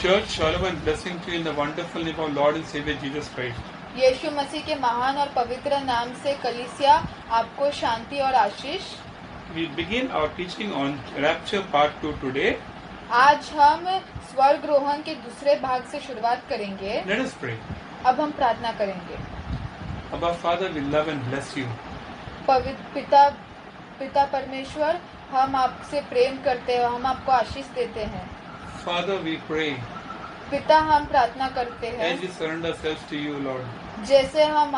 church, shalom and blessing to you in the wonderful name of Lord and Savior Jesus Christ. यीशु मसीह के महान और पवित्र नाम से कलीसिया आपको शांति और आशीष। We begin our teaching on Rapture Part 2 today. आज हम स्वर्गरोहण के दूसरे भाग से शुरुआत करेंगे। Let us pray. अब हम प्रार्थना करेंगे। Abba Father, we love and bless you. पिता परमेश्वर, हम आपसे प्रेम करते हैं, हम आपको आशीष देते हैं। Father, we pray पिता, हम प्रार्थना करते हैं as we surrender ourselves to you, Lord. जैसे हम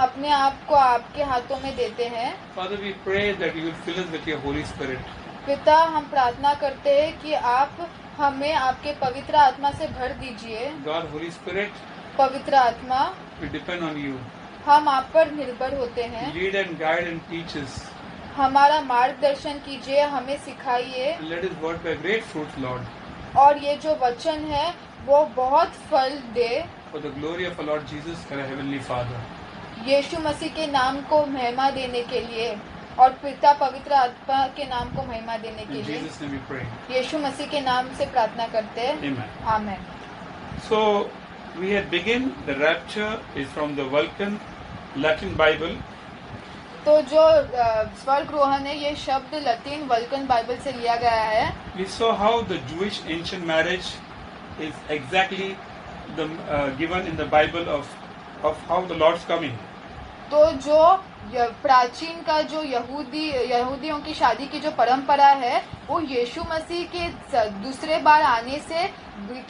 अपने आप को आपके हाथों में देते हैं। Father, we pray that you will fill us with your Holy Spirit. पिता, हम प्रार्थना करते हैं कि आप हमें आपके पवित्र आत्मा से भर दीजिए। God, Holy Spirit, पवित्र आत्मा, we depend on you. हम आप पर निर्भर होते हैं। Lead and guide and teach us. हमारा मार्गदर्शन कीजिए, हमें सिखाइए। Let us work by great fruits, Lord, और ये जो वचन है वो बहुत फल दे, for the glory of our Lord Jesus, our Heavenly Father. यीशु मसीह के नाम को महिमा देने के लिए और पिता पवित्र आत्मा के नाम को महिमा देने के In लिए Jesus' name we pray. यीशु मसीह के नाम से प्रार्थना करते हैं। Amen. Amen. So, we had begun, the rapture is from the Vulcan Latin Bible. तो जो स्वर्गरोहण है, ये शब्द लतीन वल्कन बाइबल से लिया गया है। We saw how the Jewish ancient marriage is exactly given in the Bible of how the Lord's coming. तो जो प्राचीन का जो यहूदियों की शादी की जो परंपरा है, वो यीशु मसीह के दूसरे बार आने से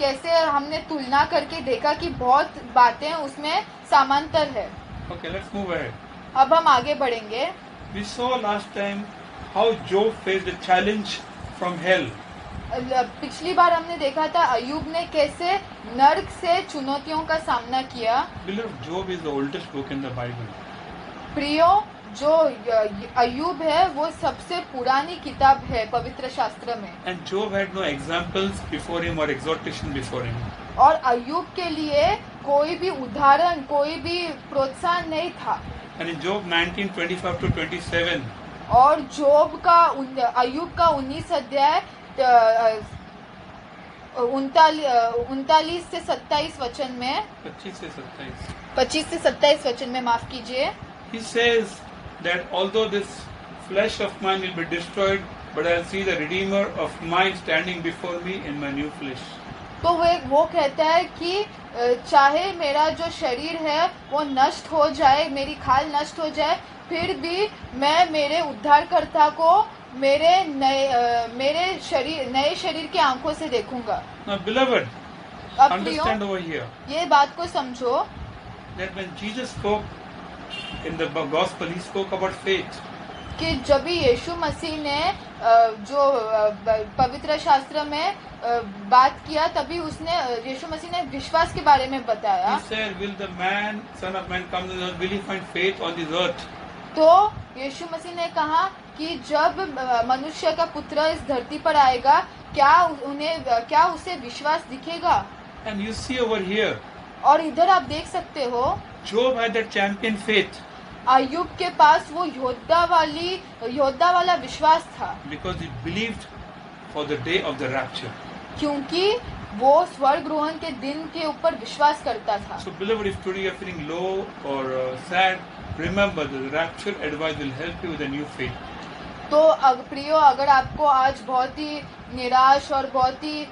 कैसे हमने तुलना करके देखा कि बहुत बातें उसमें समांतर है। Okay, let's move ahead. अब हम आगे बढ़ेंगे। We saw last time how Job faced the challenge from hell. पिछली बार हमने देखा था अय्यूब ने कैसे नर्क से चुनौतियों का सामना किया। Beloved, Job is the oldest book in the Bible. प्रियो, जो अय्यूब है वो सबसे पुरानी किताब है पवित्र शास्त्र में। And Job had no examples before him or exhortation before him. और अय्यूब के लिए कोई भी उदाहरण, कोई भी प्रोत्साहन नहीं था। And in Job 19:25 to 27, और जोब का अय्यूब का 19 अध्याय 39 से 27 वचन में 25 से 27 वचन में, माफ कीजिए, he says that although this flesh of mine will be destroyed, but I'll see the Redeemer of mine standing before me in my new flesh. तो वो कहता है कि चाहे मेरा जो शरीर है वो नष्ट हो जाए, मेरी खाल नष्ट हो जाए, फिर भी मैं मेरे उद्धारकर्ता को मेरे नए शरीर की आंखों से देखूंगा। Now, beloved, अब understand over here ये बात को समझो that when Jesus spoke in the gospel, he spoke about faith. कि जब भी यीशु मसीह ने जो पवित्र शास्त्र में बात किया, तभी उसने यीशु मसीह ने विश्वास के बारे में बताया। He said, will the son of man come to the earth, will he find faith on this earth? तो यीशु मसीह ने कहा कि जब मनुष्य का पुत्र इस धरती पर आएगा, क्या उसे विश्वास दिखेगा? And you see over here, और इधर आप देख सकते हो, Job had that champion faith अय्यूब के पास वो योद्धा वाला विश्वास था, because he believed for the day of the rapture. क्योंकि वो स्वर्गरोहण के दिन के ऊपर विश्वास करता था। So, beloved, if today you are feeling low or sad, remember that the rapture advice will help you with a new faith. तो प्रियो, अगर आपको आज बहुत ही निराश और बहुत ही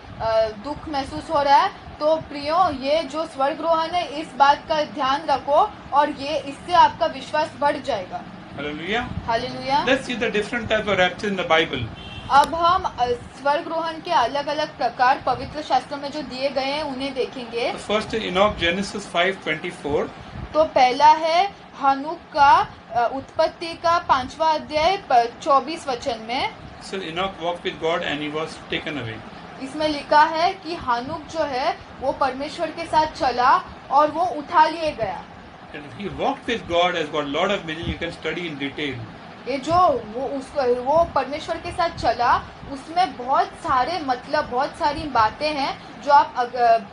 दुख महसूस हो रहा है, तो प्रियो, ये जो स्वर्गरोहण है, इस बात का ध्यान रखो और ये इससे आपका विश्वास बढ़ जाएगा। Hallelujah. Hallelujah. Let's see the different types of rapture in the Bible. अब हम स्वर्गरोहण के अलग अलग प्रकार पवित्र शास्त्र में जो दिए गए हैं उन्हें देखेंगे। The first is Enoch, Genesis 5:24. तो पहला है हनूक का उत्पत्ति का 5वां अध्याय 24 वचन में। So Enoch walked with God and he was taken away. इसमें लिखा है कि हनूक जो है वो परमेश्वर के साथ चला और वो उठा लिए गया। And he walked with God has got a lot of meaning you can study in detail. ये जो वो परमेश्वर के साथ चला, उसमें बहुत सारे मतलब, बहुत सारी बातें हैं जो आप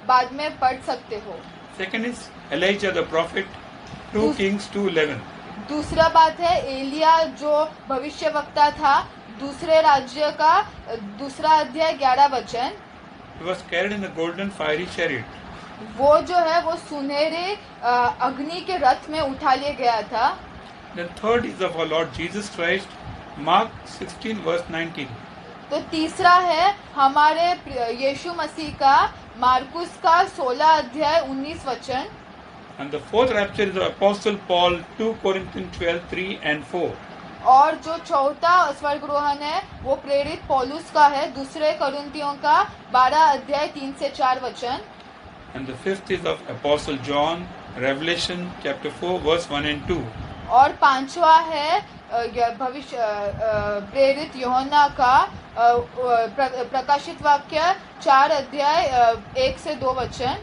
बाद में पढ़ सकते हो। Second is Elijah the prophet, 2 Kings 2:11. दूसरा बात है एलिया जो भविष्यवक्ता था, दूसरे राज्य का दूसरा अध्याय 11 वचन, He was carried in a golden fiery chariot. वो जो है वो सुनहरे अग्नि के रथ में उठा लिया गया था। The third is of our Lord Jesus Christ, Mark 16 verse 19. तो तीसरा है हमारे यीशु मसीह का मार्कुस का 16 अध्याय 19 वचन। And the fourth rapture is of Apostle Paul, 2 Corinthians 12, 3 and 4. और जो चौथा स्वर्गरोहण है वो प्रेरित पौलुस का है, दूसरे कुरिन्थियों का 12 अध्याय 3 से 4 वचन। And the fifth is of Apostle John, Revelation chapter 4 verse 1 and 2. और पांचवा है भविष्य प्रेरित यूहन्ना का प्रकाशित वाक्य 4 अध्याय 1 से 2 वचन।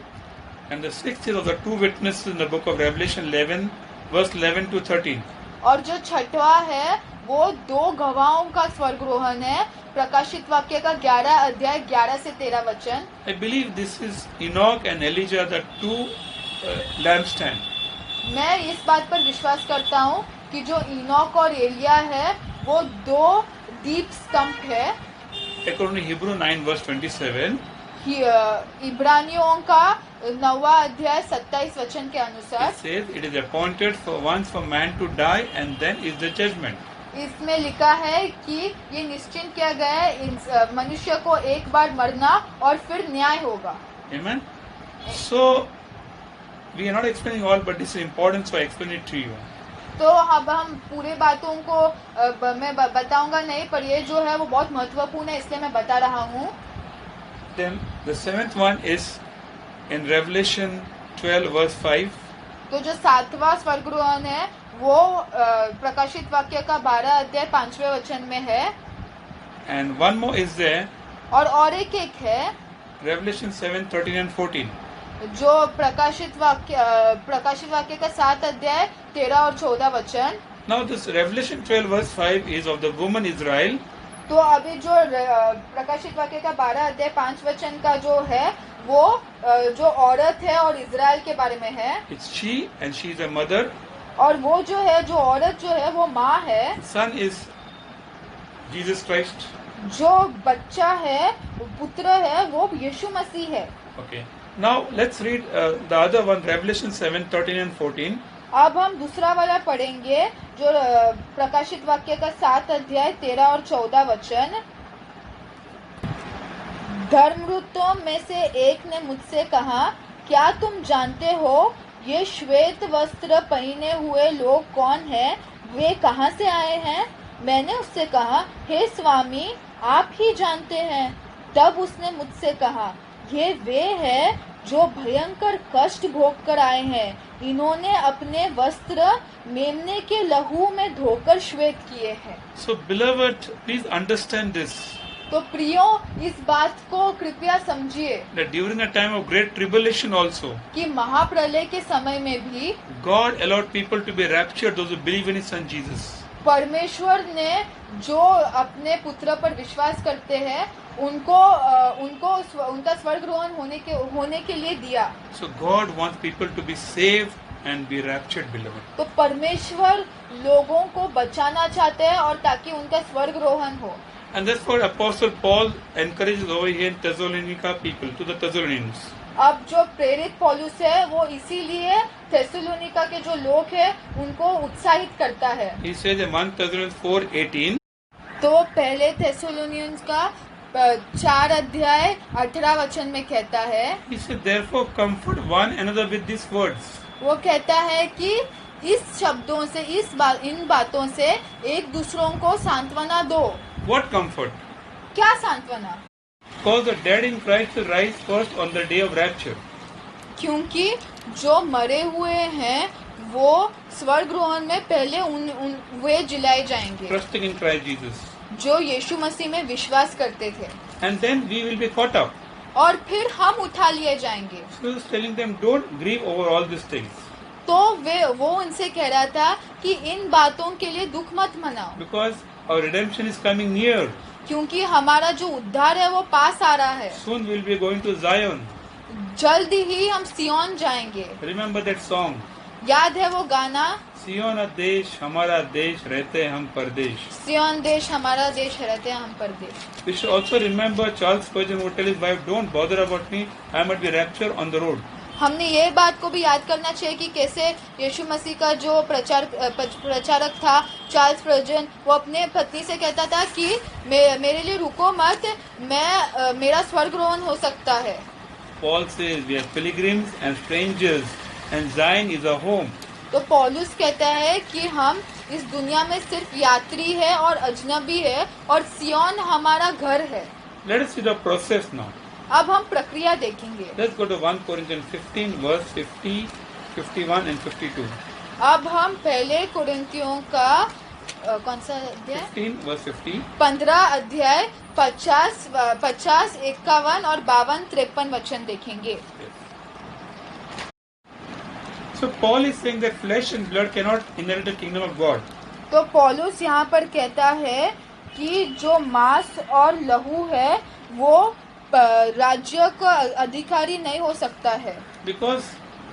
And the sixth is of the two witnesses in the book of Revelation 11 verse 11 to 13. और जो छठवा है वो 2 गवाहों का स्वर्गरोहण है, प्रकाशित वाक्य का 11 अध्याय 11 से 13 वचन। I believe this is Enoch and Elijah, the two lampstands. मैं इस बात पर विश्वास करता हूँ कि जो इनोक और एलिया है वो 2 दीप स्तंभ है। According to Hebrew 9 verse 27, इब्रानियों का 9वां अध्याय 27 वचन के it अनुसार says, it is appointed for once for man to die and then is the judgment. इसमें लिखा है कि ये निश्चित किया गया है मनुष्य को एक बार मरना और फिर न्याय होगा। Amen. So we are not explaining all, but this is important, so I explain it to you. तो अब हम पूरे बातों को मैं बताऊंगा नहीं, पर ये जो है वो बहुत महत्वपूर्ण है, इसलिए मैं बता रहा हूँ। Then the seventh one is in Revelation 12 verse 5. तो जो 7वां स्वर्गरोहण है वो प्रकाशित वाक्य का 12 अध्याय 5वें वचन में है। And one more is there, और एक है Revelation 7, 13 and 14. जो प्रकाशित वाक्य का 7 अध्याय 13 और 14 वचन। Now this Revelation 12 verse 5 is of the woman Israel. तो अभी जो प्रकाशित वाक्य का 12 अध्याय 5 वचन का जो है वो जो औरत है और इजराइल के बारे में है। It's she and she is a mother. और वो जो है जो औरत जो है वो माँ है। Son is Jesus Christ. जो बच्चा है पुत्र है वो यीशु मसीह है। Okay. Now let's read the other one, Revelation 7, 13 and 14. अब हम दूसरा वाला पढ़ेंगे जो प्रकाशित वाक्य का 7 अध्याय 13 और 14 वचन। धर्मवृत्तों में से एक ने मुझसे कहा, क्या तुम जानते हो ये श्वेत वस्त्र पहने हुए लोग कौन हैं? वे कहाँ से आए हैं? मैंने उससे कहा, हे स्वामी, आप ही जानते हैं। तब उसने मुझसे कहा, ये वे हैं जो भयंकर कष्ट भोग कर आए हैं। इन्होंने अपने वस्त्र मेमने के लहू में धोकर श्वेत किए हैं। So beloved, please understand this. तो प्रियो, इस बात को कृपया समझिए That during a time of great tribulation also, कि महाप्रलय के समय में भी God allowed people to be raptured, those who believe in His Son Jesus. परमेश्वर ने जो अपने पुत्र पर विश्वास करते हैं उनको उनका स्वर्गरोहण होने के लिए दिया। So God wants people to be saved and be raptured, beloved. तो परमेश्वर लोगों को बचाना चाहते हैं और ताकि उनका स्वर्गरोहण हो। And therefore Apostle Paul encourages over here in Thessalonica people, to the Thessalonians. अब जो प्रेरित पौलुस है वो इसीलिए थेसलोनिका के जो लोग हैं उनको उत्साहित करता है। He says in 1 Thessalonians 4:18. तो पहले थेसलोनियंस का 4 अध्याय 18 वचन में कहता है, He said, therefore comfort one another with these words. वो कहता है कि इस शब्दों से इन बातों से एक दूसरों को सांत्वना दो। What comfort? क्या सांत्वना? Because the dead in Christ will rise first on the day of rapture. क्योंकि जो मरे हुए हैं वो स्वर्गरोहण में पहले वे जिलाए जाएंगे Trusting in Christ Jesus. जो यीशु मसीह में विश्वास करते थे। And then we will be caught up. और फिर हम उठा लिए जाएंगे। So he was telling them, don't grieve over all these things. तो वो उनसे कह रहा था कि इन बातों के लिए दुख मत मनाओ। Because our redemption is coming near. क्योंकि हमारा जो उद्धार है वो पास आ रहा है। Soon we'll be going to Zion. जल्दी ही हम सियोन जाएंगे। Remember that song. याद है वो गाना, सियोन देश हमारा देश, रहते हम परदेश. सियोन देश हमारा देश, रहते हम परदेश. We should also remember Charles Spurgeon would tell his wife, "Don't bother about me. I might be raptured on the road." हमने ये बात को भी याद करना चाहिए कि कैसे यीशु मसीह का जो प्रचारक था चार्ल्स स्पर्जन, वो अपने पत्नी से कहता था कि मेरे लिए रुको मत, मेरा स्वर्गरोहण हो सकता है. Paul says we are pilgrims and strangers, and Zion is our home. तो पौलुस कहता है कि हम इस दुनिया में सिर्फ यात्री है और अजनबी है, और सियोन हमारा घर है. Let us see the process now. अब हम प्रक्रिया देखेंगे. Let's go to 1 Corinthians 15 verse 50, 51 and 52. अब हम पहले कुरिन्थियों का कौन सा अध्याय? 15 verse 50. 15 अध्याय 50, 51 और 52, 53 वचन देखेंगे. So Paul is saying that flesh and blood cannot inherit the kingdom of God. तो पौलुस यहाँ पर कहता है कि जो मांस और लहू है वो राज्य का अधिकारी नहीं हो सकता है. Because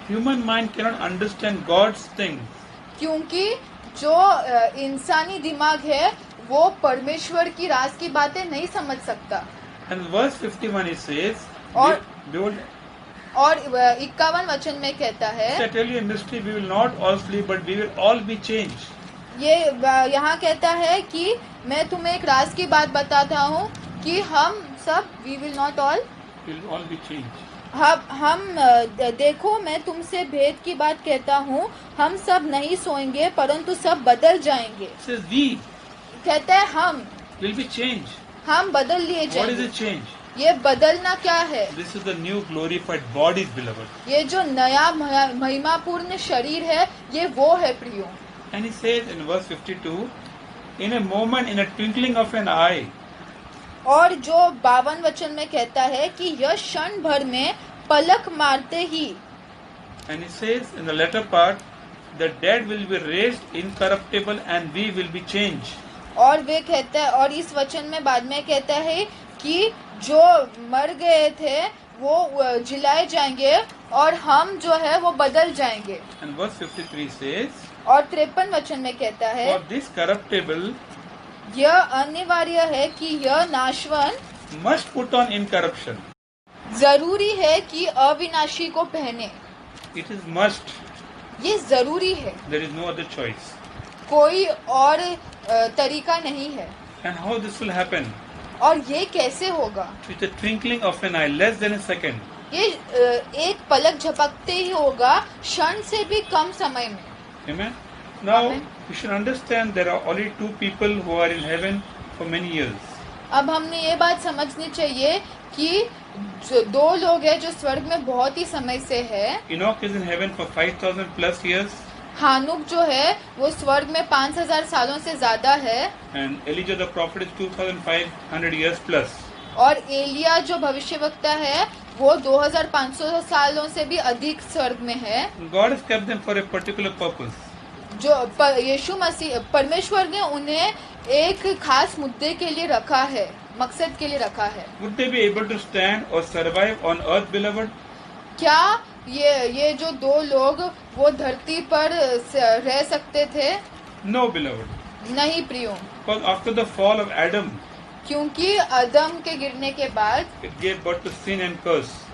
human mind cannot understand God's things. क्योंकि जो इंसानी दिमाग है वो परमेश्वर की राज की बातें नहीं समझ सकता. And verse 51 it says, और behold, और 51 वचन में कहता है, I tell you a mystery, we will not all sleep, but we will all be changed. ये यहाँ कहता है कि मैं तुम्हें एक राज की बात बताता हूँ कि हम सब we will not all, We will all be changed. हम देखो मैं तुमसे भेद की बात कहता हूँ, हम सब नहीं सोएंगे परंतु सब बदल जाएंगे. It says we कहता है हम will be changed. हम बदल लिए What is जाएंगे. the change? ये बदलना क्या है? This is the new glorified bodies, beloved. ये जो नया महिमापूर्ण शरीर है, ये वो है प्रियो. And he says in verse 52, in a moment, in a twinkling of an eye, और जो 52 वचन में कहता है कि यह क्षण भर में पलक मारते ही. and he says in the latter part, the dead will be raised incorruptible and we will be changed. और वे कहता है, और इस वचन में बाद में कहता है कि जो मर गए थे वो जिलाए जाएंगे और हम जो है वो बदल जाएंगे. And verse 53 says, और 53 वचन में कहता है, for this corruptible यह अनिवार्य है कि यह नाशवान must put on incorruption. जरूरी है कि अविनाशी को पहने. It is must. ये जरूरी है, There is no other choice. कोई और तरीका नहीं है. And how this will happen? और ये कैसे होगा? With the twinkling of an eye, less than a second. ये एक पलक झपकते ही होगा, क्षण से भी कम समय में. Amen. Now Amen. you should understand there are only two people who are in heaven for many years. अब हमने ये बात समझनी चाहिए कि जो दो लोग हैं जो स्वर्ग में बहुत ही समय से है. Enoch is in heaven for 5,000 plus years. हानुक जो है वो स्वर्ग में 5,000 सालों से ज्यादा है. And Elijah the prophet is 2,500 years plus. और एलिया जो भविष्यवक्ता है वो 2,500 सालों से भी अधिक स्वर्ग में है. God has kept them for a particular purpose. जो यीशु मसीह परमेश्वर ने उन्हें एक खास मुद्दे के लिए रखा है, मकसद के लिए रखा है. Would they be able to stand or survive on earth, beloved? क्या ये जो दो लोग वो धरती पर रह सकते थे? No, beloved. नहीं प्रियो. Because after the fall of Adam, क्योंकि आदम के गिरने के बाद it gave birth to sin and curse.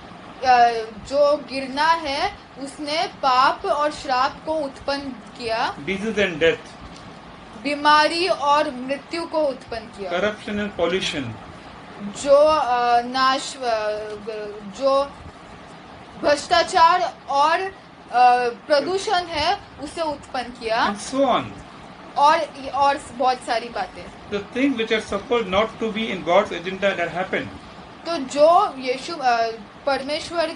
जो गिरना है उसने पाप और श्राप को उत्पन्न किया. Disease and death. बीमारी और मृत्यु को उत्पन्न किया. Corruption and pollution. जो नाश, जो भ्रष्टाचार और प्रदूषण है उसे उत्पन्न किया. And so on. और बहुत सारी बातें. The things which are supposed not to be in God's agenda that happened. तो जो यीशु परमेश्वर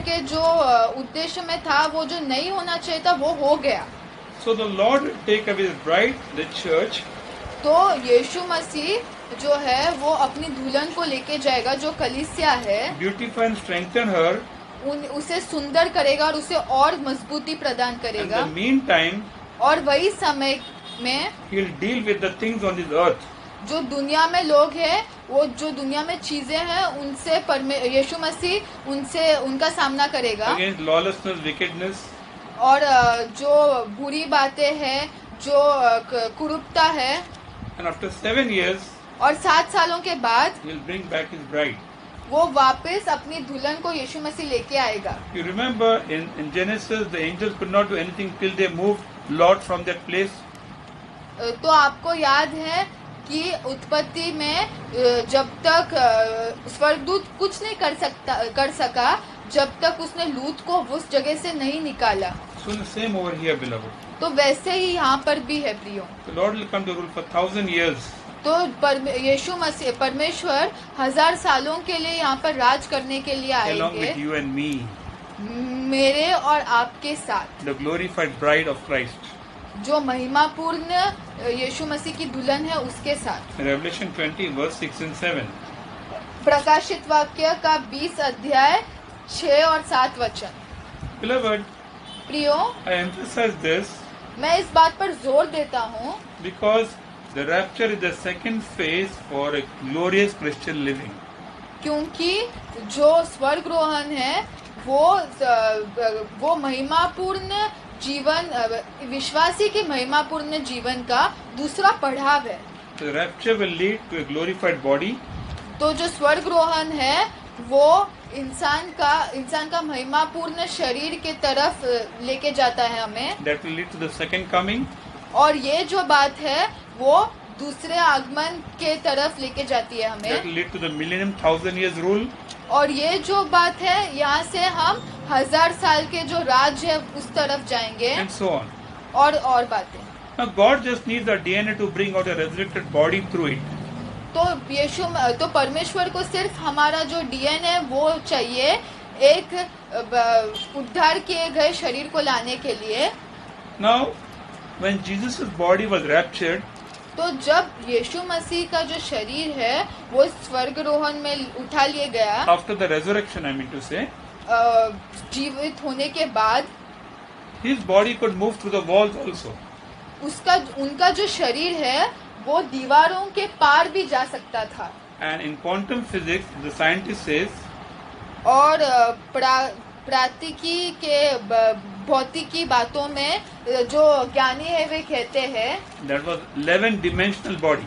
के जो उद्देश्य में था वो जो नहीं होना चाहिए था वो हो गया. So the Lord will take away His bride, the church. तो यीशु मसीह जो है वो अपनी दुल्हन को लेके जाएगा जो कलीसिया है. Beautify and strengthen her. उसे सुंदर करेगा और उसे और मजबूती प्रदान In करेगा. the meantime, और वही समय में He'll deal with the things on this earth. जो दुनिया में लोग हैं, वो जो दुनिया में चीजें हैं, उनसे यीशु मसीह उनसे उनका सामना करेगा। against lawlessness, wickedness, और जो बुरी बातें हैं, जो कुरूपता है, and after 7 years, और 7 सालों के बाद he will bring back his bride. वो वापस अपनी दुल्हन को यीशु मसीह लेके आएगा। You remember in Genesis, the angels could not do anything till they moved Lot from that place. तो आपको याद है कि उत्पत्ति में जब तक स्वर्गदूत कुछ नहीं कर सका जब तक उसने लूत को उस जगह से नहीं निकाला। So the same over here, beloved. तो वैसे ही यहाँ पर भी है प्रियो। The Lord will come to rule for 1,000 years. तो यीशु मसीह परमेश्वर 1000 सालों के लिए यहाँ पर राज करने के लिए along with आएंगे, you and me, मेरे और आपके साथ। the glorified bride of Christ. जो महिमापूर्ण यीशु मसीह की दुल्हन है उसके साथ। Revelation 20 verse 6 and 7. प्रकाशित वाक्य का 20 अध्याय 6 और 7 वचन। Beloved, प्रियो, I emphasize this मैं इस बात पर जोर देता हूँ because the rapture is the second phase for a glorious Christian living. क्योंकि जो स्वर्गरोहण है वो महिमापूर्ण जीवन, विश्वासी के महिमापूर्ण जीवन का दूसरा पड़ाव है। The rapture will lead to a glorified body. तो जो स्वर्गरोहण है वो इंसान का महिमापूर्ण शरीर के तरफ लेके जाता है हमें। That will lead to the second coming. और ये जो बात है वो दूसरे आगमन के तरफ लेके जाती है That हमें। will lead to the millennium, 1,000 years rule. और ये जो बात है यहाँ से हम 1000 साल के जो राज है उस तरफ जाएंगे, And so on. और बातें। Now God just needs the DNA to bring out a resurrected body through it. तो परमेश्वर को सिर्फ हमारा जो डीएनए है वो चाहिए एक उद्धार किए गए शरीर को लाने के लिए। Now, when Jesus' body was raptured, तो जब यीशु मसीह का जो शरीर है वो स्वर्गरोहण में उठा लिया गया, after the resurrection, I mean to say, जीवित होने के बाद, his body could move through the walls also. उनका जो शरीर है वो दीवारों के पार भी जा सकता था। And in quantum physics, the scientist says और प्रातिकी के भौतिकी बातों में जो ज्ञानी है वे कहते हैं that was 11-dimensional body.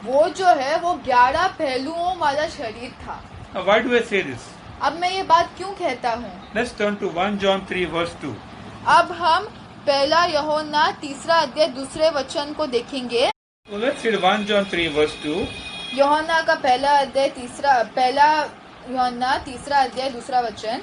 वो जो है वो 11 पहलुओं वाला शरीर था। Now, why do I say this? अब मैं ये बात क्यों कहता हूँ? Let's turn to 1 John 3 verse 2. अब हम पहला यूहन्ना 3 अध्याय 2 वचन को देखेंगे। So let's read 1 John 3 verse 2. यूहन्ना का पहला यूहन्ना 3 अध्याय 2 वचन।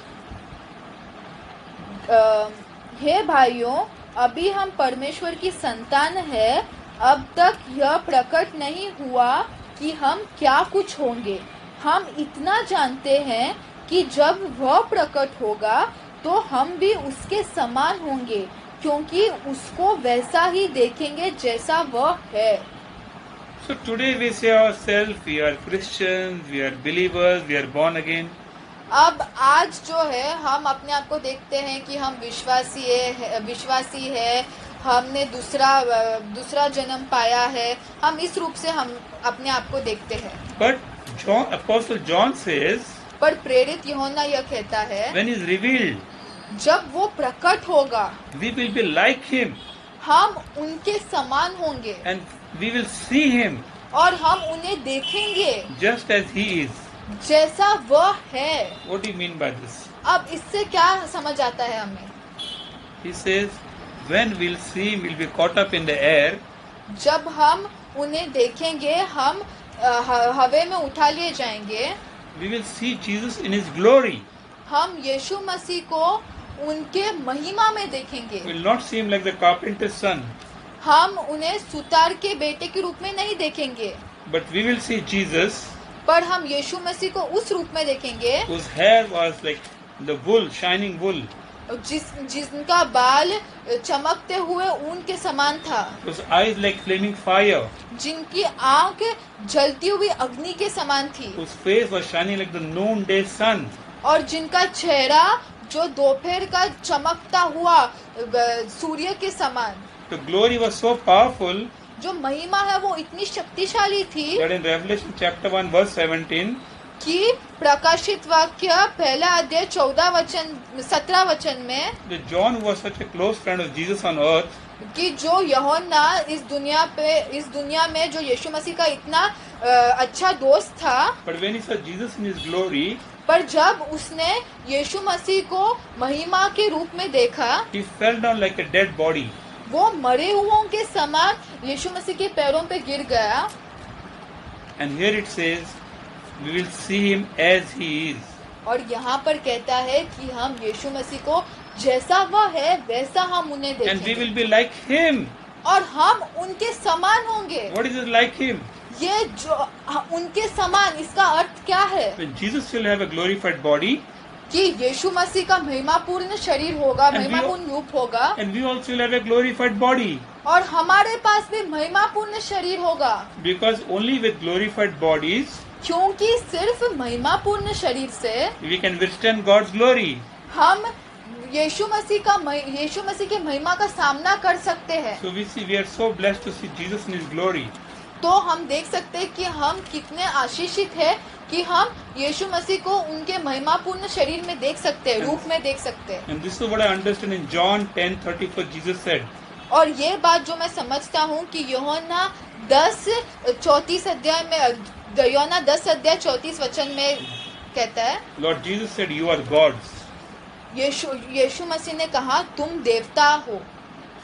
हे भाइयों, अभी हम परमेश्वर की संतान है, अब तक यह प्रकट नहीं हुआ कि हम क्या कुछ होंगे। हम इतना जानते हैं कि जब वह प्रकट होगा तो हम भी उसके समान होंगे, क्योंकि उसको वैसा ही देखेंगे जैसा वह है। So today we say ourselves, we are Christians, we are believers, we are born again. अब आज जो है हम अपने आप को देखते हैं कि हम विश्वासी है, हमने दूसरा जन्म पाया है। हम इस रूप से हम अपने आप को देखते हैं। But Apostle John says, पर प्रेरित यूहन्ना यह कहता है, when he is revealed, जब वो प्रकट होगा we will be like him हम उनके समान होंगे and we will see him और हम उन्हें देखेंगे just as he is. जैसा वह है। What do you mean by this? अब इससे क्या समझ आता है हमें? He says, when we'll see him, we'll be caught up in the air. जब हम उन्हें देखेंगे, हम हवा में उठा लिए जाएंगे। We will see Jesus in his glory. हम यीशु मसीह को उनके महिमा में देखेंगे। We will not see him like the carpenter's son, हम उन्हें सुतार के बेटे के रूप में नहीं देखेंगे, but we will see Jesus, पर हम यीशु मसीह को उस रूप में देखेंगे whose hair was like the wool, shining wool, जिनका बाल चमकते हुए ऊन के समान था, whose eyes like flaming fire, जिनकी आंख जलती हुई अग्नि के समान थी, whose face was shining like the noonday sun. और जिनका चेहरा जो दोपहर का चमकता हुआ सूर्य के समान। The glory was so powerful जो महिमा है वो इतनी शक्तिशाली थी that in Revelation chapter 1 verse 17, कि प्रकाशित वाक्य पहला अध्याय 17 वचन में that John who was such a close friend of Jesus on earth, कि जो यूहन्ना इस दुनिया में जो यीशु मसीह का इतना अच्छा दोस्त था, but when he saw Jesus in his glory, पर जब उसने यीशु मसीह को महिमा के रूप में देखा, he fell down like a dead body. वो मरे हुओं के समान यीशु मसीह के पैरों पे गिर गया. And here it says, we will see him as he is. और यहाँ पर कहता है कि हम यीशु मसीह को जैसा वह है वैसा हम उन्हें And we देखेंगे will be like him. और हम उनके समान होंगे. What is it like him? ये जो उनके समान, इसका अर्थ क्या है? When Jesus will have a glorified body, कि यीशु मसीह का महिमापूर्ण शरीर होगा, महिमापूर्ण रूप होगा, and we also will have a glorified body. और हमारे पास भी महिमापूर्ण शरीर होगा. Because only with glorified bodies, क्योंकि सिर्फ महिमापूर्ण शरीर से we can withstand God's glory. हम यीशु मसीह के महिमा का सामना कर सकते हैं. So we are so blessed to see Jesus in his glory. तो हम देख सकते हैं कि हम कितने आशीषित हैं कि हम यीशु मसीह को उनके महिमापूर्ण शरीर में देख सकते हैं, रूप में देख सकते हैं. And this is what I understand in John 10:34. Jesus said, और ये बात जो मैं समझता हूँ कि यूहन्ना 10:34 अध्याय में, यूहन्ना 10 अध्याय 34 वचन में कहता है, Lord Jesus said, you are gods. यीशु मसीह ने कहा तुम देवता हो.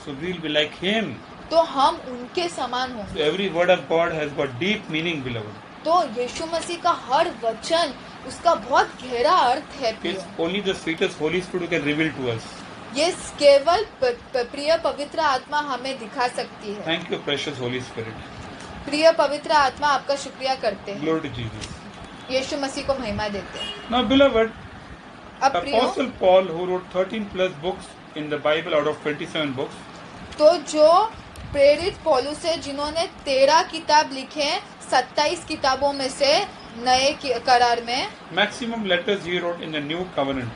So we will be like him. तो हम उनके समान So होंगे. every word of God has got deep meaning, beloved. तो यीशु मसीह का हर वचन उसका बहुत गहरा अर्थ है. It's only the sweetest Holy Spirit who can reveal to us. ये केवल प्रिय पवित्र आत्मा हमें दिखा सकती है. Thank you, precious Holy Spirit. प्रिय पवित्र आत्मा, आपका शुक्रिया करते हैं. Glory to Jesus. यीशु मसीह को महिमा देते हैं. Now, beloved, अब प्रियो, Apostle Paul, who wrote 13 plus books in the Bible out of 27 books, तो जो प्रेरित पौलुस है जिन्होंने 13 किताब लिखे 27 किताबों में से नए करार में, maximum letters he wrote in the New Covenant.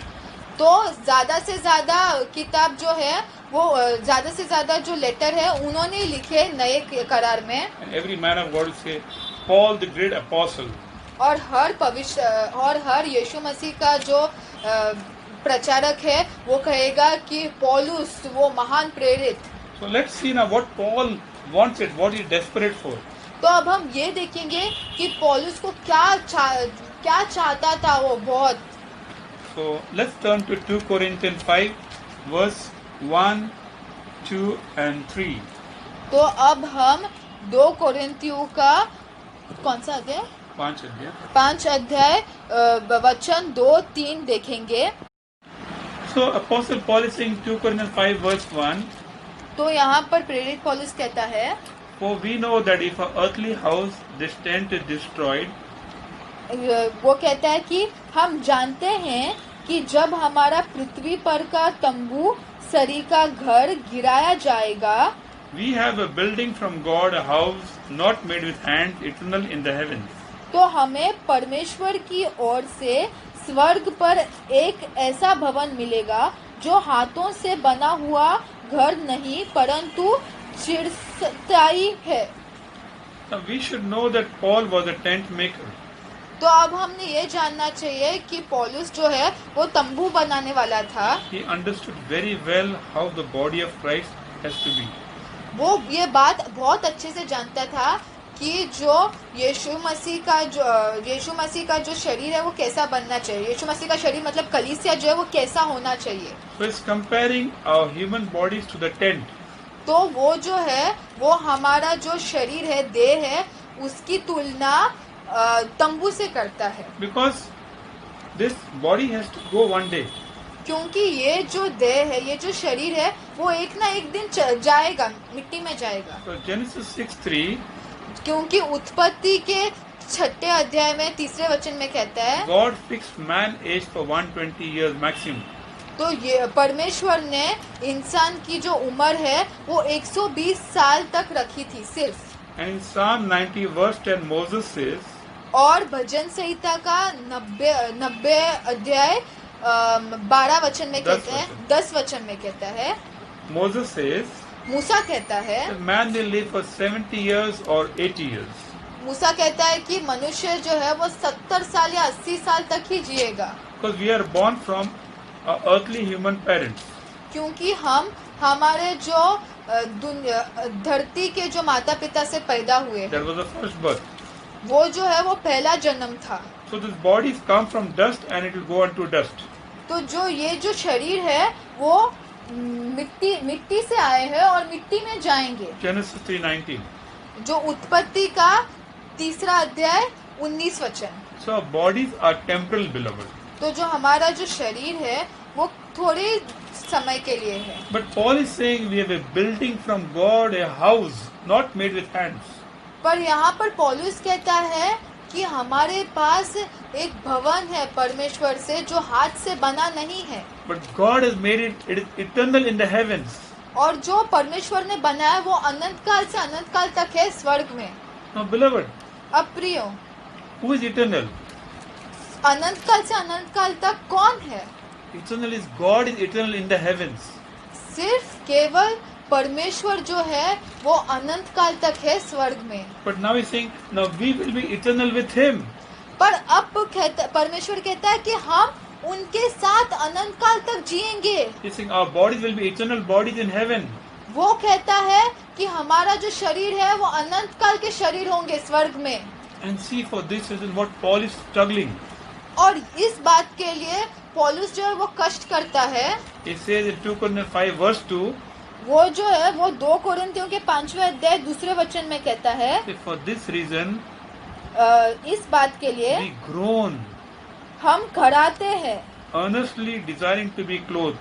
तो ज्यादा से ज्यादा किताब जो है वो ज्यादा से ज्यादा जो लेटर है उन्होंने लिखे नए करार में. And every man of God will say, Paul the great apostle. और हर यीशु मसीह का जो प्रचारक है वो कहेगा कि पौलुस वो महान प्रेरित. So let's see now what Paul wanted, what he is desperate for. तो अब हम ये देखेंगे कि पौलुस को क्या चाहता था वो बहुत. So let's turn to 2 Corinthians 5 verse 1, 2 and 3. तो अब हम 2 कोरिन्थियों का कौन सा अध्याय? 5 अध्याय वचन 2-3 देखेंगे. So Apostle Paul is saying 2 Corinthians 5 verse 1. तो यहाँ पर प्रेरित पौलुस कहता है, For we know that if our earthly house, this tent is destroyed, वो कहता है कि हम जानते हैं कि जब हमारा पृथ्वी पर का तंबू सरी का घर गिराया जाएगा, we have a building from God, a house not made with hands, eternal in the heavens. तो हमें परमेश्वर की ओर से स्वर्ग पर एक ऐसा भवन मिलेगा जो हाथों से बना हुआ घर नहीं परंतु चिरस्थायी है. Now we should know that Paul was a tent maker. तो अब हमने ये जानना चाहिए कि पौलुस जो है वो तंबू बनाने वाला था. He understood very well how the body of Christ has to be. वो ये बात बहुत अच्छे से जानता था कि जो यीशु मसीह का जो शरीर है वो कैसा बनना चाहिए. यीशु मसीह का शरीर मतलब कलीसिया जो है वो कैसा होना चाहिए. So he's comparing our human bodies to the tent. तो वो जो है वो हमारा जो शरीर है, देह है, उसकी तुलना तंबू से करता है. Because this body has to go one day. क्योंकि ये जो देह है, ये जो शरीर है वो एक ना एक दिन जाएगा, मिट्टी में जाएगा. So Genesis 6:3. क्योंकि उत्पत्ति के 6 अध्याय में 3 वचन में कहता है, God fixed man age for 120 years maximum. तो ये परमेश्वर ने इंसान की जो उम्र है वो 120 साल तक रखी थी सिर्फ. And in Psalm 90 verse 10 Moses says, और भजन संहिता का 90 अध्याय 12 वचन में कहते हैं, 10 वचन में कहता है, Moses says, मूसा कहता है, that man will live for 70 years or 80 years. मूसा कहता है कि मनुष्य जो है वो 70 साल या 80 साल तक ही जिएगा, Because we are born from earthly human parents. क्योंकि हम हमारे जो धरती के जो माता पिता से पैदा हुए हैं, That was the first birth. वो जो है वो पहला जन्म था. So these bodies come from dust and it will go on to dust. तो जो ये जो शरीर है वो मिट्टी से आए हैं और मिट्टी में जाएंगे. Genesis 3:19. जो उत्पत्ति का 3 अध्याय 19 वचन. So our bodies are temporal, beloved. तो जो हमारा जो शरीर है वो थोड़े समय के लिए है. But Paul is saying we have a building from God, a house not made with hands. पर यहाँ पर पौलुस कहता है कि हमारे पास एक भवन है परमेश्वर से जो हाथ से बना नहीं है. But God has made it, it is eternal in the heavens. और जो परमेश्वर ने बनाया वो अनंत काल से अनंत काल तक है स्वर्ग में. Now, beloved, अब प्रियो, who is eternal? अनंत काल से अनंत काल तक कौन है? Eternal is God is eternal in the heavens. सिर्फ केवल परमेश्वर जो है वो अनंत काल तक है स्वर्ग में. But now he's saying, now we will be eternal with Him. पर अब परमेश्वर कहता है कि हम उनके साथ अनंत काल तक जिएंगे. He's saying our bodies will be eternal bodies in heaven. वो कहता है कि हमारा जो शरीर है वो अनंत काल के शरीर होंगे स्वर्ग में. And see, for this reason what Paul is struggling. और इस बात के लिए पौलुस जो है वो कष्ट करता है. He says in 2 Corinthians 5 verse 2, वो जो है वो 2 कोरिन्थियों के 5वें अध्याय 2 वचन में कहता है, for this reason इस बात के लिए we groan, हम खड़ाते हैं. earnestly desiring to be clothed.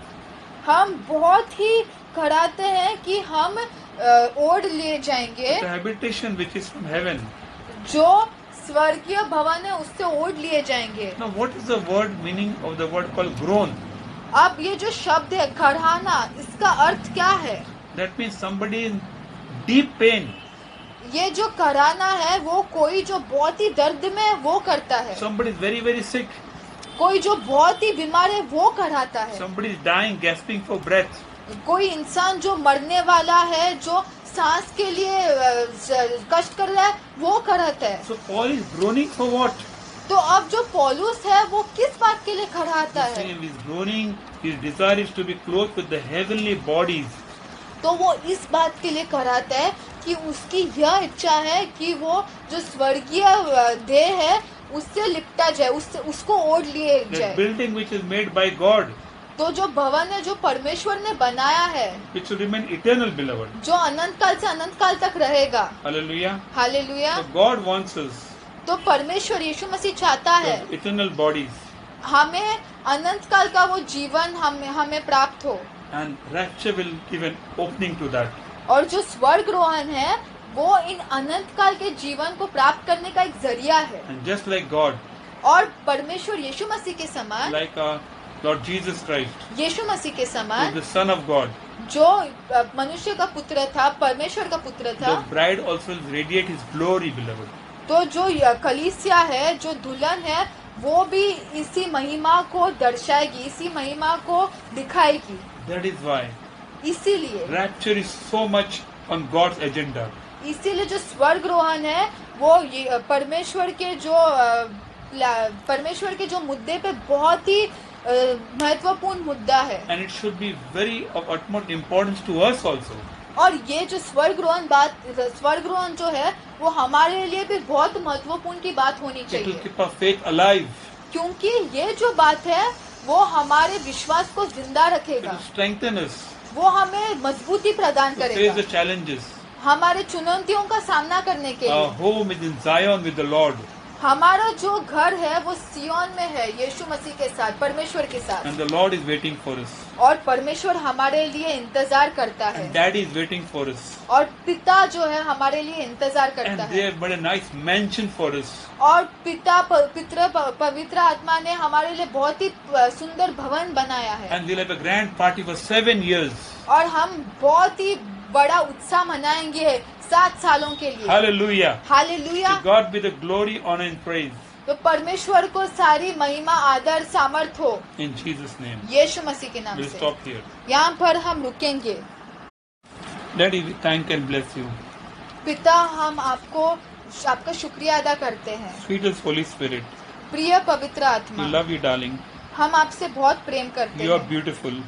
हम बहुत ही खड़ाते हैं कि हम ओढ़ लिए जाएंगे. The habitation which is from heaven. जो स्वर्गीय भवन है उससे ओढ़ लिए जाएंगे. Now what is the word meaning of the word called groan? अब ये जो शब्द है खड़ाना, इसका अर्थ क्या है? That means somebody in deep pain. ये जो खड़ाना है वो कोई जो बहुत ही दर्द में है वो करता है. Somebody is very very sick. कोई जो बहुत ही बीमार है वो खड़ाता है. Somebody is dying, gasping for breath. कोई इंसान जो मरने वाला है, जो सांस के लिए कष्ट कर रहा है वो खड़ाता है. So Paul is groaning for what? तो अब जो पौलुस है वो किस बात के लिए खड़ाता है? He is groaning. His desire is to be clothed with the heavenly bodies. तो वो इस बात के लिए खड़ाता है कि उसकी यह इच्छा है कि वो जो स्वर्गीय देह है उससे लिपटा जाए, उसको ओढ़ लिए The जाए. building which is made by God, तो जो भवन है जो परमेश्वर ने बनाया है, which will remain eternal, beloved. जो अनंत काल से अनंत काल तक रहेगा. Hallelujah. Hallelujah. So God wants us तो परमेश्वर यीशु मसीह चाहता to है have eternal bodies, हमें अनंत काल का वो जीवन हमें प्राप्त हो. and rapture will give an opening to that. और जो स्वर्ग रोहन है वो इन अनंत काल के जीवन को प्राप्त करने का एक जरिया है. And just like God, और परमेश्वर यीशु मसीह के समान, like our Lord Jesus Christ, यीशु मसीह के who is समान, the Son of God, जो मनुष्य का पुत्र था, परमेश्वर का पुत्र था, the bride also will radiate His glory, beloved. तो जो कलीसिया है, जो दुल्हन है, वो भी इसी महिमा को दर्शाएगी, इसी महिमा को दिखाएगी. That is why इसीलिए rapture is so much on God's agenda. इसीलिए जो स्वर्ग रोहन है वो परमेश्वर के जो मुद्दे पे बहुत ही महत्वपूर्ण मुद्दा है. And it should be very of utmost importance to us also. और ये जो स्वर्ग रोहन जो है वो हमारे लिए भी बहुत महत्वपूर्ण की बात होनी It will चाहिए. keep our faith alive. क्योंकि ये जो बात है वो हमारे विश्वास को जिंदा It रखेगा. will strengthen us वो हमें मजबूती प्रदान to face करेगा the challenges. हमारे चुनौतियों का सामना करने के Our लिए. home is in Zion with the Lord, हमारा जो घर है वो सियोन में है, यीशु मसीह के साथ, परमेश्वर के साथ. and the Lord is waiting for us. और परमेश्वर हमारे लिए इंतजार करता है. And Daddy is waiting for us. और पिता जो है हमारे लिए इंतजार करता And है. they have made a nice mansion for us. और पवित्र आत्मा ने हमारे लिए बहुत ही सुंदर भवन बनाया है. And we'll have a grand party for 7 years. और हम बहुत ही बड़ा उत्साह मनाएंगे 7 सालों के लिए. Hallelujah. Hallelujah. To God be the glory, honor and praise. तो परमेश्वर को सारी महिमा, आदर, सामर्थ हो In Jesus' name. यीशु मसीह के नाम We'll से. stop here. यहाँ पर हम रुकेंगे. Daddy, we thank and bless you. पिता, हम आपका शुक्रिया अदा करते हैं। Sweetest Holy Spirit, प्रिय पवित्र we आत्मा, love you, darling. हम आपसे बहुत प्रेम करते You are हैं। beautiful.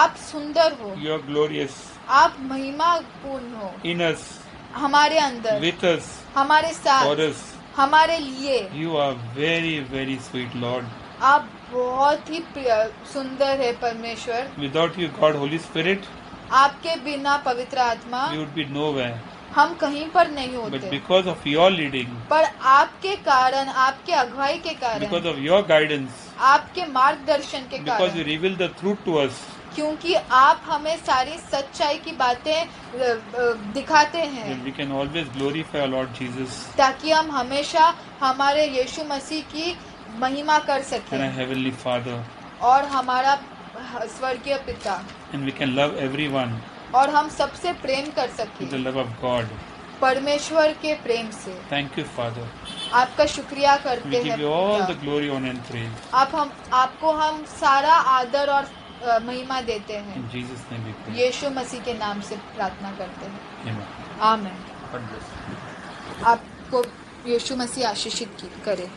आप सुंदर हो, You are glorious. आप महिमापूर्ण हो, In us, हमारे अंदर, with us, हमारे for साथ, us. हमारे लिए। You are very, very sweet, Lord. आप बहुत ही सुंदर है परमेश्वर। Without you, God, Holy Spirit, आपके बिना पवित्र आत्मा we would be nowhere. हम कहीं पर नहीं But होते, because of your leading, पर आपके कारण, आपके अगुवाई के कारण, because of your guidance, आपके मार्गदर्शन के because you कारण, reveal the truth to us, क्योंकि आप हमें सारी सच्चाई की बातें दिखाते हैं, then we can always glorify our Lord Jesus ताकि हम हमेशा हमारे यीशु मसीह की महिमा कर and our सकें Heavenly Father. और हमारा स्वर्गीय पिता, And we can love everyone और हम सबसे प्रेम कर with the सकें love of God. परमेश्वर के प्रेम से। Thank you, Father. आपका शुक्रिया We करते हैं give you all the पिता। glory, honor, and praise. आपको हम सारा आदर और महिमा देते हैं। In Jesus' name we pray. यीशु मसीह के नाम से प्रार्थना करते हैं, Amen. आमीन। God bless you. आपको यीशु मसीह आशीषित करे।